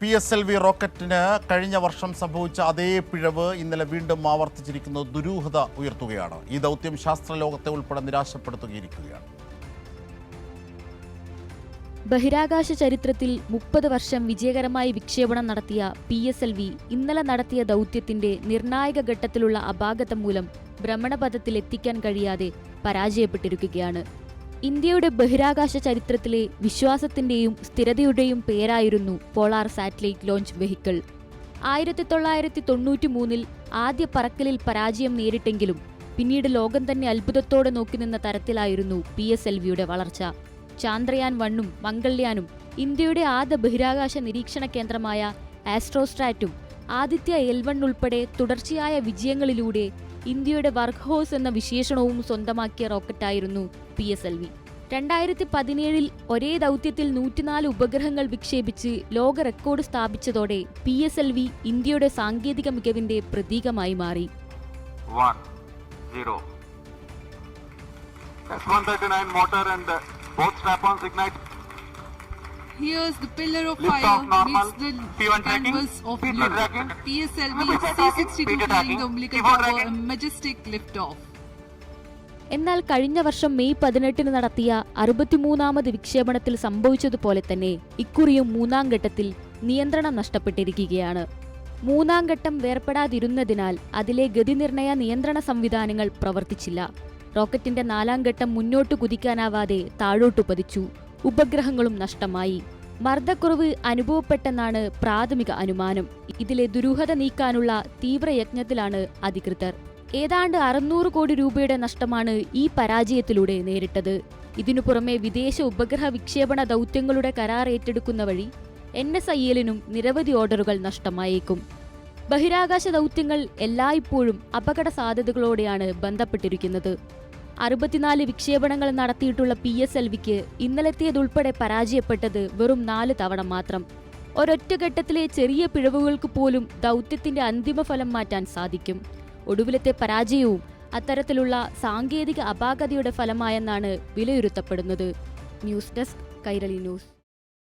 PSLV റോക്കറ്റിന് കഴിഞ്ഞ വർഷം സംഭവിച്ച അതേ പിഴവ് ഇന്നലെ വീണ്ടും ആവർത്തിച്ചിരിക്കുന്നത് ദുരൂഹത ഉയർത്തുകയാണ്. ഈ ദൗത്യം ശാസ്ത്രലോകത്തെ ഉൾപ്പെടെ നിരാശപ്പെടുത്തുകയാണ്. ബഹിരാകാശ ചരിത്രത്തിൽ 30 വർഷം വിജയകരമായി വിക്ഷേപണം നടത്തിയ PSLV ഇന്നലെ നടത്തിയ ദൗത്യത്തിന്റെ നിർണായക ഘട്ടത്തിലുള്ള അപാകതം മൂലം ഭ്രമണപഥത്തിൽ എത്തിക്കാൻ കഴിയാതെ പരാജയപ്പെട്ടിരിക്കുകയാണ്. ഇന്ത്യയുടെ ബഹിരാകാശ ചരിത്രത്തിലെ വിശ്വാസത്തിന്റെയും സ്ഥിരതയുടെയും പേരായിരുന്നു പോളാർ സാറ്റലൈറ്റ് ലോഞ്ച് വെഹിക്കിൾ. 1993 ആദ്യ പറക്കലിൽ പരാജയം നേരിട്ടെങ്കിലും പിന്നീട് ലോകം തന്നെ അത്ഭുതത്തോടെ നോക്കിനിന്ന തരത്തിലായിരുന്നു PSLVയുടെ വളർച്ച. ചാന്ദ്രയാൻ 1ഉം മംഗൾയാനും ഇന്ത്യയുടെ ആദ്യ ബഹിരാകാശ നിരീക്ഷണ കേന്ദ്രമായ ആസ്ട്രോസ്ട്രാറ്റും ആദിത്യ L1 ഉൾപ്പെടെ തുടർച്ചയായ വിജയങ്ങളിലൂടെ ഇന്ത്യയുടെ വർക്ക് ഹോഴ്സ് എന്ന വിശേഷണവും സ്വന്തമാക്കിയ റോക്കറ്റായിരുന്നു PSLV. 2017 ഒരേ ദൗത്യത്തിൽ 104 ഉപഗ്രഹങ്ങൾ വിക്ഷേപിച്ച് ലോക റെക്കോർഡ് സ്ഥാപിച്ചതോടെ PSLV ഇന്ത്യയുടെ സാങ്കേതിക മികവിന്റെ പ്രതീകമായി മാറി. S139 motor and both strap-ons ignite. Here's the pillar of Lift fire off normal. meets the P1 tracking. canvas of P2 blue. tracking. PSLV P2 C62 tracking. flying the umbilical P4 tower, a tracking. majestic lift-off. എന്നാൽ കഴിഞ്ഞ വർഷം May 18 നടത്തിയ 63ാമത് വിക്ഷേപണത്തിൽ സംഭവിച്ചതുപോലെ തന്നെ ഇക്കുറിയും 3ാം ഘട്ടത്തിൽ നിയന്ത്രണം നഷ്ടപ്പെട്ടിരിക്കുകയാണ്. 3ാം ഘട്ടം വേർപെടാതിരുന്നതിനാൽ അതിലെ ഗതിനിർണയ നിയന്ത്രണ സംവിധാനങ്ങൾ പ്രവർത്തിച്ചില്ല. റോക്കറ്റിന്റെ 4ാം ഘട്ടം മുന്നോട്ട് കുതിക്കാനാവാതെ താഴോട്ടു പതിച്ചു. ഉപഗ്രഹങ്ങളും നഷ്ടമായി. മർദ്ദക്കുറവ് അനുഭവപ്പെട്ടെന്നാണ് പ്രാഥമിക അനുമാനം. ഇതിലെ ദുരൂഹത നീക്കാനുള്ള തീവ്രയജ്ഞത്തിലാണ് അധികൃതർ. ഏതാണ്ട് 600 കോടി രൂപയുടെ നഷ്ടമാണ് ഈ പരാജയത്തിലൂടെ നേരിട്ടത്. ഇതിനു പുറമെ വിദേശ ഉപഗ്രഹ വിക്ഷേപണ ദൗത്യങ്ങളുടെ കരാർ ഏറ്റെടുക്കുന്ന വഴി NSIL-നും നിരവധി ഓർഡറുകൾ നഷ്ടമായേക്കും. ബഹിരാകാശ ദൗത്യങ്ങൾ എല്ലായ്പ്പോഴും അപകട സാധ്യതകളോടെയാണ് ബന്ധപ്പെട്ടിരിക്കുന്നത്. 64 വിക്ഷേപണങ്ങൾ നടത്തിയിട്ടുള്ള PSLVക്ക് ഇന്നലത്തേതുൾപ്പെടെ പരാജയപ്പെട്ടത് വെറും 4 തവണ മാത്രം. ഒരൊറ്റ ഘട്ടത്തിലെ ചെറിയ പിഴവുകൾക്ക് പോലും ദൗത്യത്തിന്റെ അന്തിമ ഫലം മാറ്റാൻ സാധിക്കും. ഒടുവിലത്തെ പരാജയവും അത്തരത്തിലുള്ള സാങ്കേതിക അപാകതയുടെ ഫലമായെന്നാണ് വിലയിരുത്തപ്പെടുന്നത്. News desk, Kairali news.